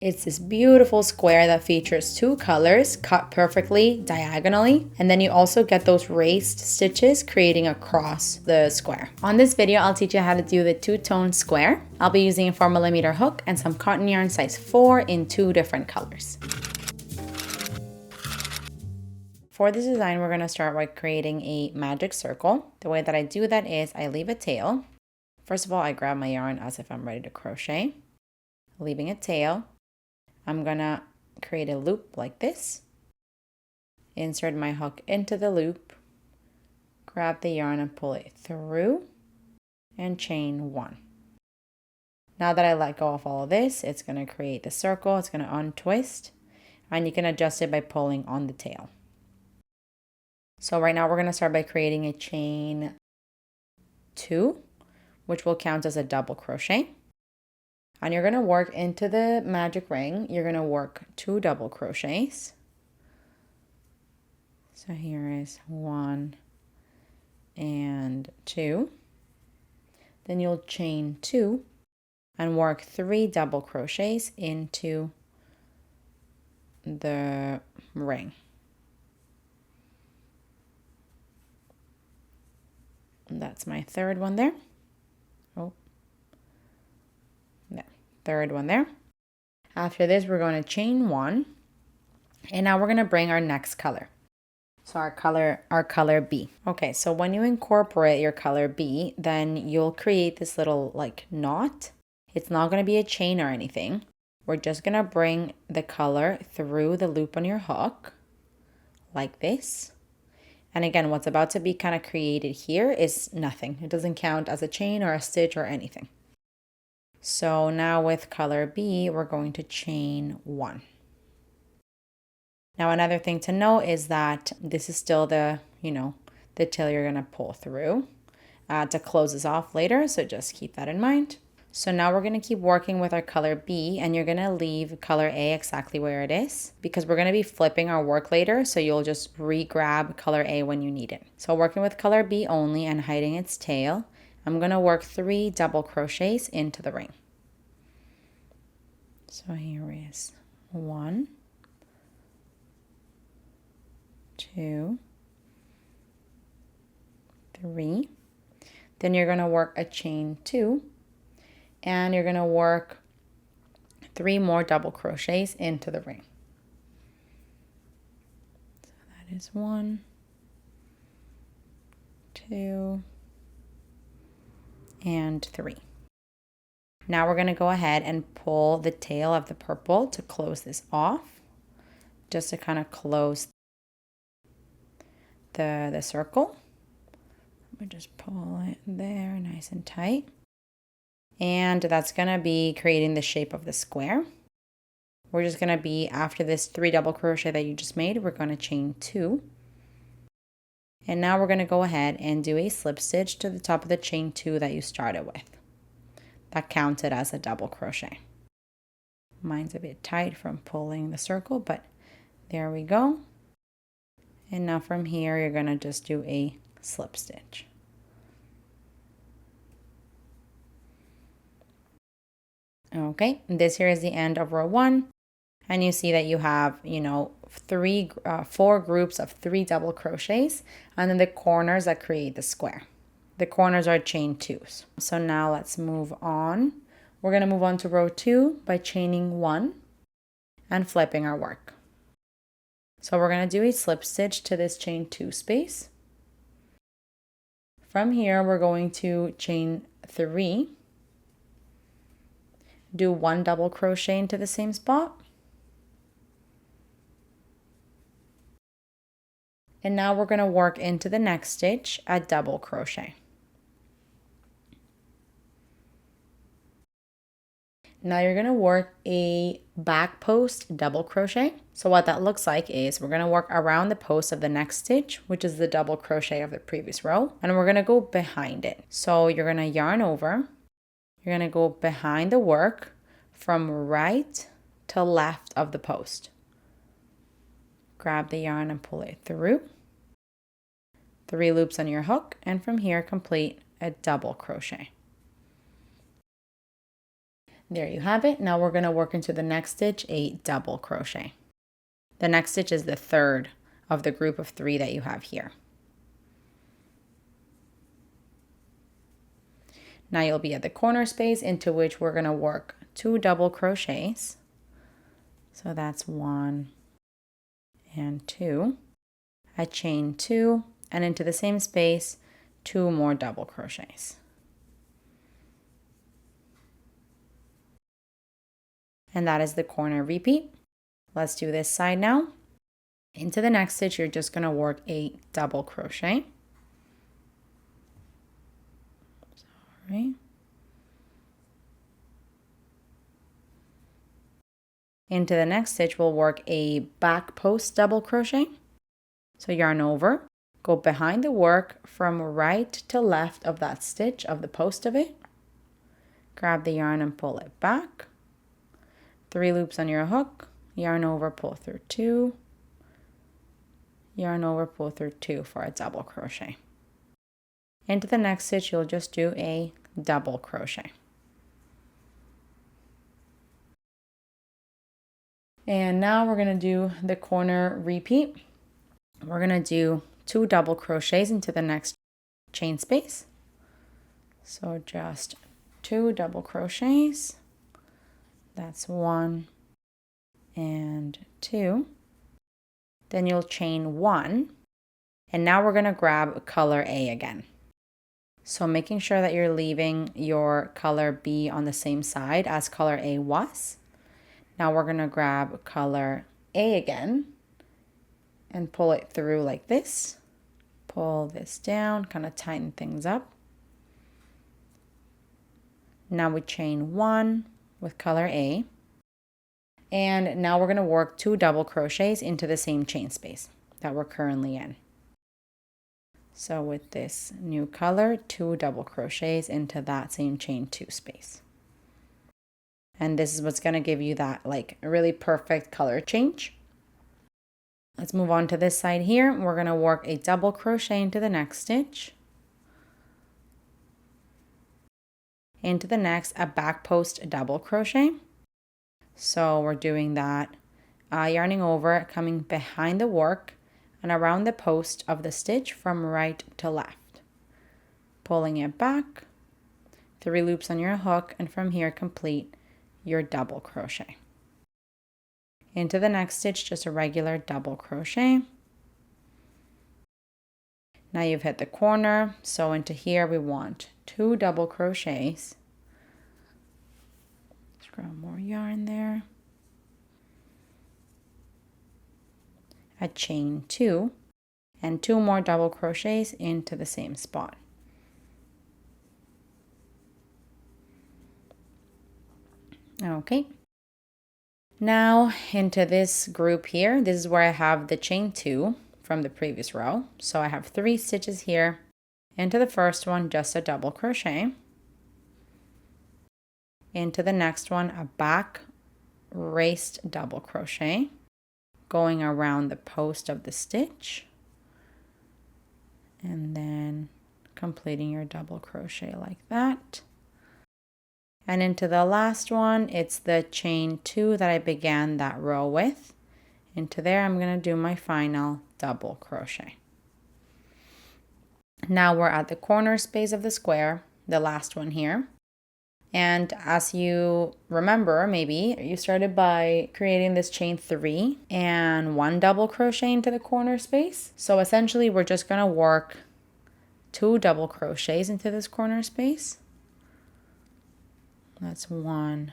It's this beautiful square that features two colors cut perfectly diagonally, and then you also get those raised stitches creating across the square. On this video, I'll teach you how to do the two-tone square. I'll be using a 4mm hook and some cotton yarn size 4 in 2 different colors. For this design, we're going to start by creating a magic circle. The way that I do that is I leave a tail. First of all, I grab my yarn as if I'm ready to crochet, leaving a tail. I'm gonna create a loop like this, insert my hook into the loop, grab the yarn and pull it through, and chain 1. Now that I let go of all of this, it's gonna create the circle, it's gonna untwist, and you can adjust it by pulling on the tail. So right now we're gonna start by creating a chain 2, which will count as a double crochet. And you're going to work into the magic ring. You're going to work 2 double crochets. So here is 1 and 2. Then you'll chain 2 and work 3 double crochets into the ring. And that's my third one there. Oh. Third one there. After this, we're going to chain 1, and now we're going to bring our next color. So our color B. Okay, so when you incorporate your color B, then you'll create this little like knot. It's not going to be a chain or anything. We're just going to bring the color through the loop on your hook like this. And again, what's about to be kind of created here is nothing. It doesn't count as a chain or a stitch or anything. So now with color B, we're going to chain 1. Now another thing to note is that this is still the tail you're going to pull through to close this off later. So just keep that in mind. So now we're going to keep working with our color B, and you're going to leave color A exactly where it is because we're going to be flipping our work later. So you'll just re-grab color A when you need it. So working with color B only and hiding its tail, I'm going to work 3 double crochets into the ring. So here is 1, 2, 3. Then you're going to work a chain 2, and you're going to work 3 more double crochets into the ring. So that is 1, 2, and 3. Now we're going to go ahead and pull the tail of the purple to close this off, just to kind of close the circle. We just pull it there nice and tight. And that's going to be creating the shape of the square. We're just going to be, after this 3 double crochet that you just made, we're going to chain 2. And now we're going to go ahead and do a slip stitch to the top of the chain 2 that you started with. That counted as a double crochet. Mine's a bit tight from pulling the circle, but there we go. And now from here, you're going to just do a slip stitch. Okay, this here is the end of row 1. And you see that you have, 4 groups of 3 double crochets, and then the corners that create the square. The corners are chain 2s. So now let's move on. We're going to move on to row 2 by chaining 1 and flipping our work. So we're going to do a slip stitch to this chain 2 space. From here, we're going to chain 3, do 1 double crochet into the same spot. And now we're going to work into the next stitch a double crochet. Now you're going to work a back post double crochet. So what that looks like is we're going to work around the post of the next stitch, which is the double crochet of the previous row, and we're going to go behind it. So you're going to yarn over, you're going to go behind the work from right to left of the post. Grab the yarn and pull it through. 3 loops on your hook, and from here complete a double crochet. There you have it. Now we're going to work into the next stitch a double crochet. The next stitch is the third of the group of 3 that you have here. Now you'll be at the corner space into which we're going to work 2 double crochets. So that's 1 and 2. I chain 2 and into the same space 2 more double crochets. And that is the corner repeat. Let's do this side now. Into the next stitch, you're just going to work a double crochet. Sorry. Into the next stitch, we'll work a back post double crochet. So yarn over, go behind the work from right to left of that stitch of the post of it. Grab the yarn and pull it back. 3 loops on your hook, yarn over, pull through 2, yarn over, pull through 2 for a double crochet. Into the next stitch, you'll just do a double crochet. And now we're going to do the corner repeat. We're going to do 2 double crochets into the next chain space. So just 2 double crochets. That's 1 and 2. Then you'll chain 1. And now we're going to grab color A again. So making sure that you're leaving your color B on the same side as color A was. Now we're going to grab color A again and pull it through like this. Pull this down, kind of tighten things up. Now we chain 1 with color A. And now we're going to work 2 double crochets into the same chain space that we're currently in. So with this new color, 2 double crochets into that same chain 2 space. And this is what's going to give you that like really perfect color change. Let's move on to this side here. We're going to work a double crochet into the next stitch. Into the next, a back post double crochet. So we're doing that, yarning over, coming behind the work and around the post of the stitch from right to left. Pulling it back, 3 loops on your hook, and from here complete your double crochet. Into the next stitch, just a regular double crochet. Now you've hit the corner, so into here we want 2 double crochets. Just grab more yarn there. A chain 2 and 2 more double crochets into the same spot. Okay. Now into this group here, this is where I have the chain 2 from the previous row. So I have 3 stitches here. Into the first one, just a double crochet. Into the next one, a back raced double crochet, going around the post of the stitch, and then completing your double crochet like that. And into the last one, it's the chain 2 that I began that row with. Into there, I'm going to do my final double crochet. Now we're at the corner space of the square, the last one here. And as you remember, maybe you started by creating this chain 3 and 1 double crochet into the corner space. So essentially, we're just going to work 2 double crochets into this corner space. That's 1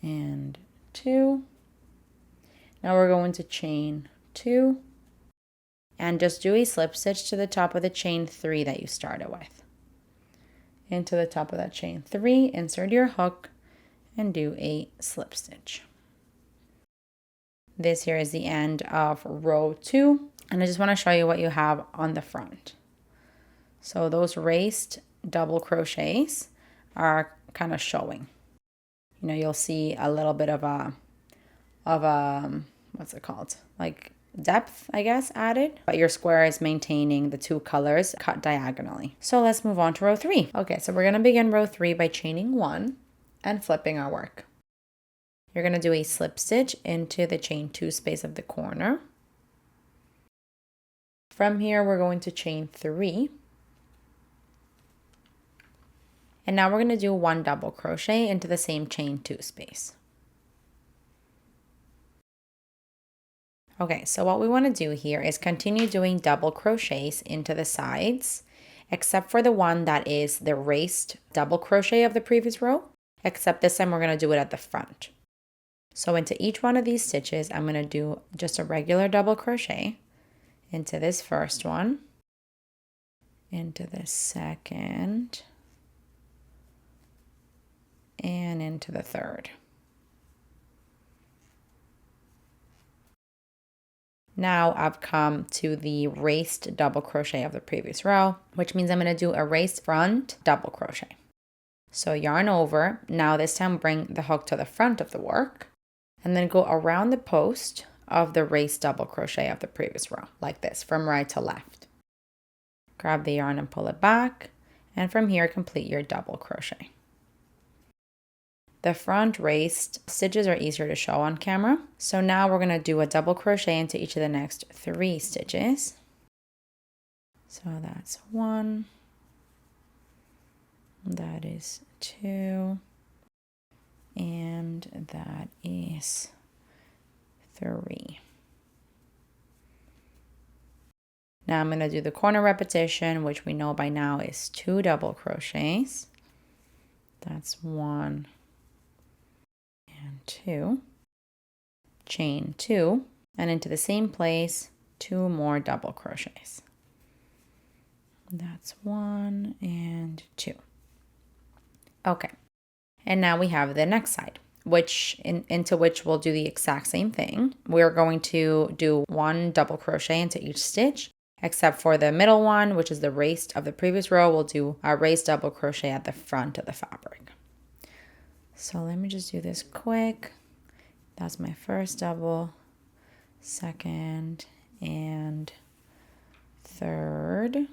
and 2. Now we're going to chain 2 and just do a slip stitch to the top of the chain 3 that you started with. Into the top of that chain 3, insert your hook and do a slip stitch. This here is the end of row 2, and I just want to show you what you have on the front. So those raced double crochets are kind of showing. You know, you'll see a little bit of a what's it called? Like depth, I guess, added, but your square is maintaining the 2 colors cut diagonally. So let's move on to row 3. Okay, so we're going to begin row 3 by chaining 1, and flipping our work. You're going to do a slip stitch into the chain 2 space of the corner. From here, we're going to chain 3. And now we're going to do 1 double crochet into the same chain 2 space. Okay, so what we want to do here is continue doing double crochets into the sides, except for the one that is the raised double crochet of the previous row, except this time we're going to do it at the front. So into each one of these stitches, I'm going to do just a regular double crochet into this first one, into the second, and into the third. Now I've come to the raised double crochet of the previous row, which means I'm going to do a raised front double crochet. So yarn over. Now this time bring the hook to the front of the work and then go around the post of the raised double crochet of the previous row, like this, from right to left. Grab the yarn and pull it back, and from here complete your double crochet. The front raised stitches are easier to show on camera. So now we're going to do a double crochet into each of the next 3 stitches. So that's 1, that is 2, and that is 3. Now I'm going to do the corner repetition, which we know by now is 2 double crochets. That's 1 and 2. Chain 2, and into the same place, 2 more double crochets. That's 1 and 2. Okay, and now we have the next side, into which we'll do the exact same thing. We're going to do 1 double crochet into each stitch, except for the middle one, which is the raised of the previous row. We'll do a raised double crochet at the front of the fabric. So let me just do this quick. That's my first double, second, and third.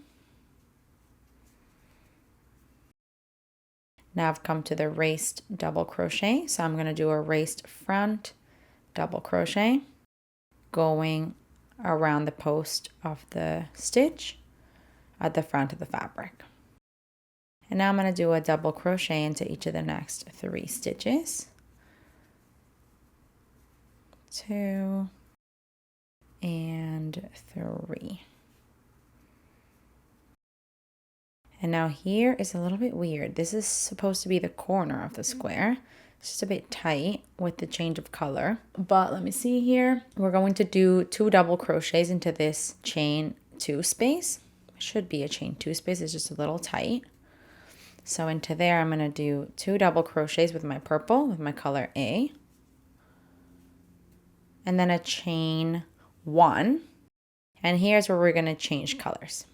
Now I've come to the raised double crochet. So I'm going to do a raised front double crochet going around the post of the stitch at the front of the fabric. And now I'm going to do a double crochet into each of the next 3 stitches. 2 and 3. And now here is a little bit weird. This is supposed to be the corner of the square. It's just a bit tight with the change of color. But let me see here. We're going to do 2 double crochets into this chain 2 space. It should be a chain 2 space. It's just a little tight. So into there, I'm going to do 2 double crochets with my purple, with my color A. And then a chain 1. And here's where we're going to change colors.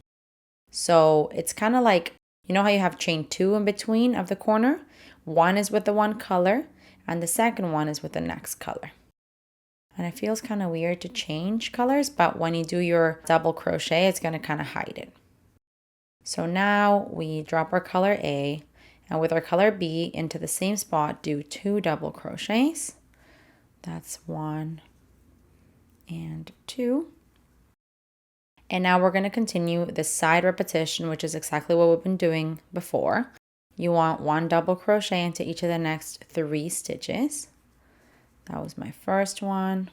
So it's kind of like, you know how you have chain 2 in between of the corner? One is with the one color, and the second one is with the next color. And it feels kind of weird to change colors, but when you do your double crochet, it's going to kind of hide it. So now we drop our color A, and with our color B into the same spot, do 2 double crochets. That's 1 and 2. And now we're going to continue the side repetition, which is exactly what we've been doing before. You want 1 double crochet into each of the next 3 stitches. That was my first one,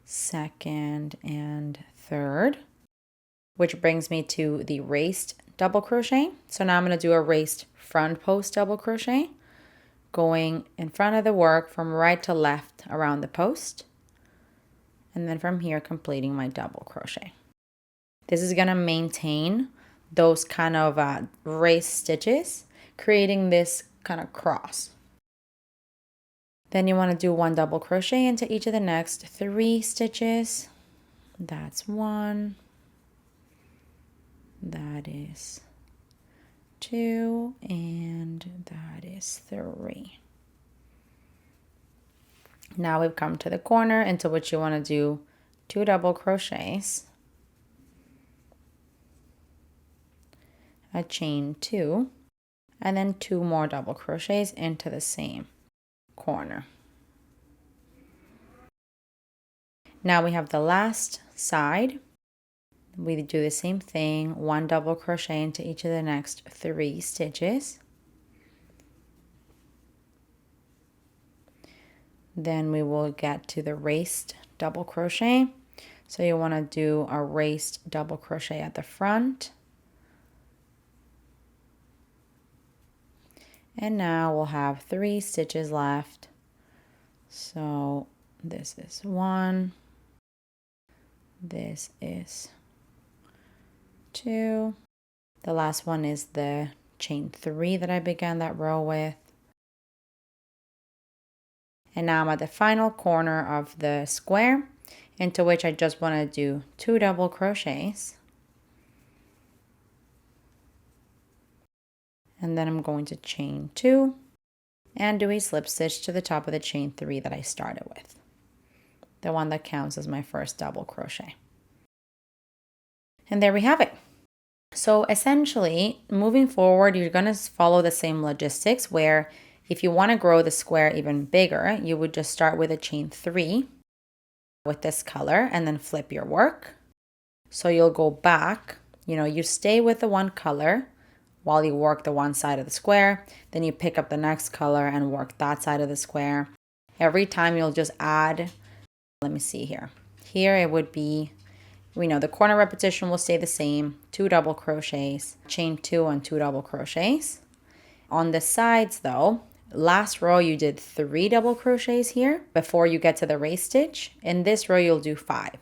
second, and third, which brings me to the raised double crochet. So now I'm going to do a raised front post double crochet, going in front of the work from right to left around the post. And then from here, completing my double crochet. This is going to maintain those kind of raised stitches, creating this kind of cross. Then you want to do 1 double crochet into each of the next 3 stitches. That's 1. That is 2. And that is 3. Now we've come to the corner into which you want to do 2 double crochets. A chain 2, and then 2 more double crochets into the same corner. Now we have the last side. We do the same thing, 1 double crochet into each of the next 3 stitches. Then we will get to the raised double crochet. So you want to do a raised double crochet at the front. And now we'll have 3 stitches left. So this is 1. This is 2. The last one is the chain 3 that I began that row with. And now I'm at the final corner of the square, into which I just want to do 2 double crochets. And then I'm going to chain 2 and do a slip stitch to the top of the chain 3 that I started with, the one that counts as my first double crochet. And there we have it. So essentially, moving forward, you're going to follow the same logistics where if you want to grow the square even bigger, you would just start with a chain 3 with this color and then flip your work. So you'll go back, you stay with the one color while you work the one side of the square, then you pick up the next color and work that side of the square. Every time you'll just add, let me see here. Here it would be, the corner repetition will stay the same, 2 double crochets, chain 2 and 2 double crochets. On the sides though, last row you did 3 double crochets here before you get to the raised stitch. In this row you'll do 5.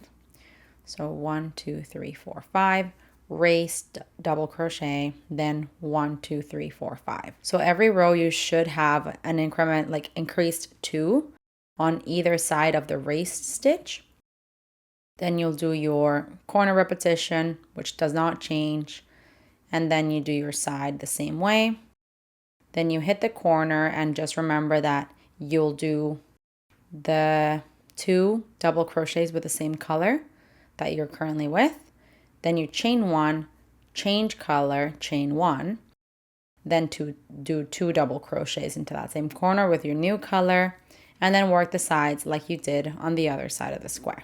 So 1, 2, 3, 4, 5, raised double crochet, then 1, 2, 3, 4, 5. So every row you should have an increment, like increased 2 on either side of the raised stitch. Then you'll do your corner repetition, which does not change, and then you do your side the same way. Then you hit the corner and just remember that you'll do the 2 double crochets with the same color that you're currently with. Then you chain 1, change color, chain 1, then to do 2 double crochets into that same corner with your new color, and then work the sides like you did on the other side of the square.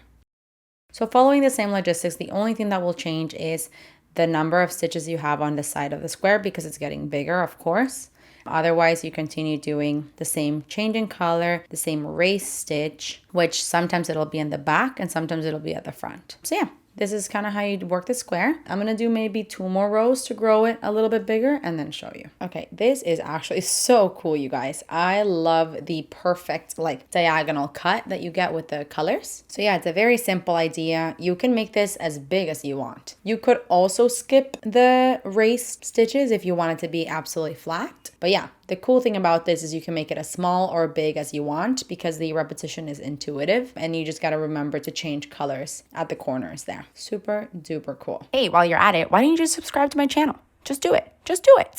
So following the same logistics, the only thing that will change is the number of stitches you have on the side of the square because it's getting bigger, of course. Otherwise, you continue doing the same change in color, the same raised stitch, which sometimes it'll be in the back and sometimes it'll be at the front. So yeah, this is kind of how you work the square. I'm going to do maybe 2 more rows to grow it a little bit bigger and then show you. Okay, this is actually so cool, you guys. I love the perfect diagonal cut that you get with the colors. So yeah, it's a very simple idea. You can make this as big as you want. You could also skip the raised stitches if you want it to be absolutely flat. But yeah, the cool thing about this is you can make it as small or big as you want because the repetition is intuitive and you just got to remember to change colors at the corners there. Super duper cool. Hey, while you're at it, why don't you just subscribe to my channel? Just do it. Just do it.